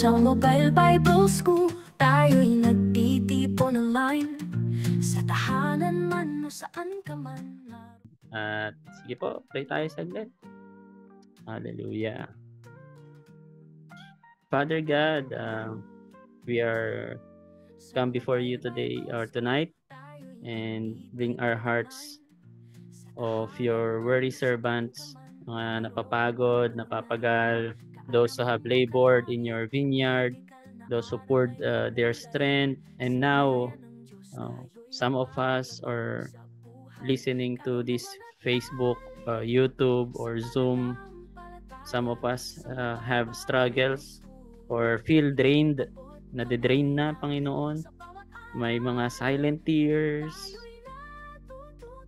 Sa Mobile Bible School, tayo'y nagtitipon online. Sa tahanan man o saan ka man. At sige po, pray tayo saglit. Hallelujah. Father God, we are come before you today or tonight and bring our hearts of your worthy servants, mga napapagod, napapagal, those who have labored in your vineyard, those who poured their strength, and now some of us are listening to this Facebook, YouTube, or Zoom. Some of us have struggles or feel drained, nade-drain na, Panginoon. May mga silent tears,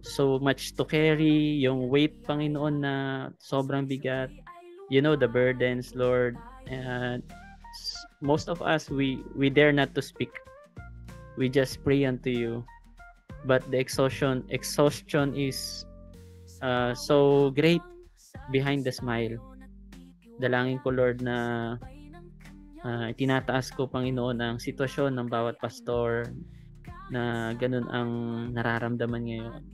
so much to carry, yung weight, Panginoon, na sobrang bigat. You know the burdens, Lord. And most of us, we dare not to speak. We just pray unto you. But the exhaustion is so great behind the smile. Dalangin ko, Lord, na tinataas ko, Panginoon, ang sitwasyon ng bawat pastor na ganun ang nararamdaman ngayon.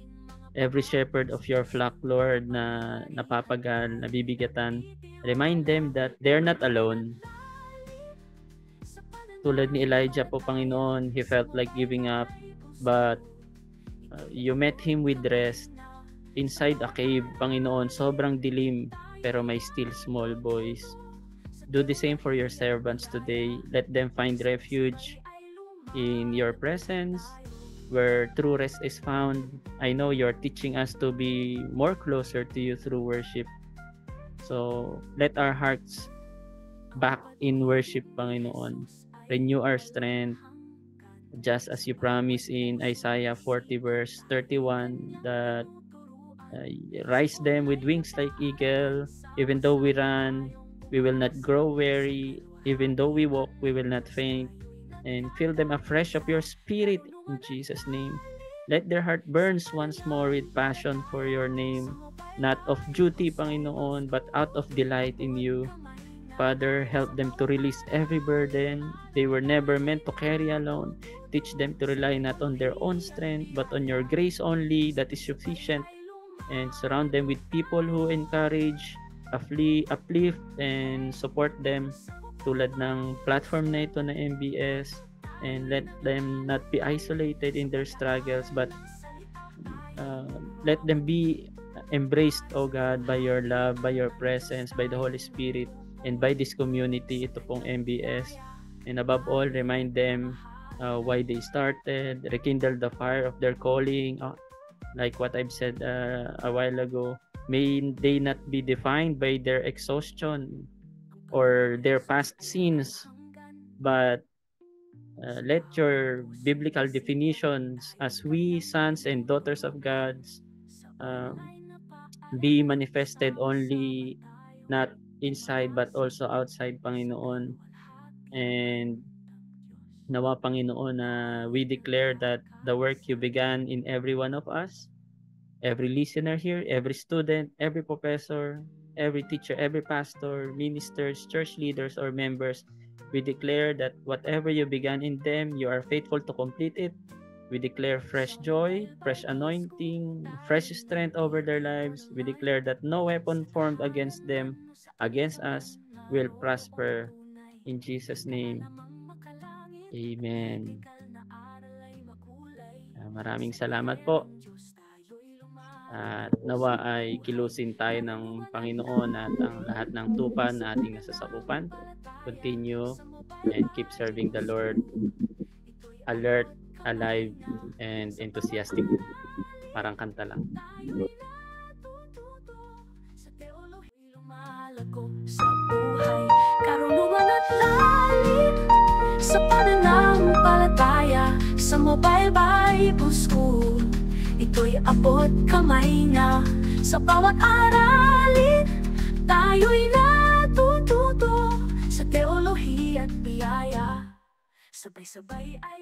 Every shepherd of your flock, Lord, na napapagal, nabibigatan, remind them that they're not alone. Tulad ni Elijah po, Panginoon, he felt like giving up, but you met him with rest inside a cave, Panginoon. Sobrang dilim, pero may still small voice. Do the same for your servants today. Let them find refuge in your presence, where true rest is found. I know you're teaching us to be more closer to you through worship. So let our hearts back in worship, Panginoon. Renew our strength, just as you promise in Isaiah 40 verse 31, that rise them with wings like eagle. Even though we run, we will not grow weary. Even though we walk, we will not faint. And fill them afresh of your spirit in Jesus' name. Let their heart burns once more with passion for your name, not of duty, Panginoon, but out of delight in you. Father, help them to release every burden they were never meant to carry alone. Teach them to rely not on their own strength, but on your grace only that is sufficient. And surround them with people who encourage, uplift, and support them, tulad ng platform na ito na MBS. And let them not be isolated in their struggles, but let them be embraced, oh God, by your love, by your presence, by the Holy Spirit, and by this community, ito pong MBS. And above all, remind them why they started, rekindle the fire of their calling. Like what I've said a while ago, may they not be defined by their exhaustion or their past sins, but let your biblical definitions as we sons and daughters of God be manifested only not inside but also outside, Panginoon. And nawa, Panginoon, na we declare that the work you began in every one of us, every listener here, every student, every professor, every teacher, every pastor, ministers, church leaders, or members, we declare that whatever you began in them, you are faithful to complete it. We declare fresh joy, fresh anointing, fresh strength over their lives. We declare that no weapon formed against them, against us, will prosper. In Jesus' name, Amen. Maraming salamat po. At nawa ay kilusin tayo ng Panginoon at ang lahat ng tupan na ating nasasakupan. Continue and keep serving the Lord, alert, alive, and enthusiastic. Parang kanta lang. Sa buhay, karunungan at lalim, sa pananampalataya, sa Mobile Bible School. Ito'y abot kamay na, sa bawat aralin, tayo'y natututo, sa teolohiya at biyaya, sabay-sabay ay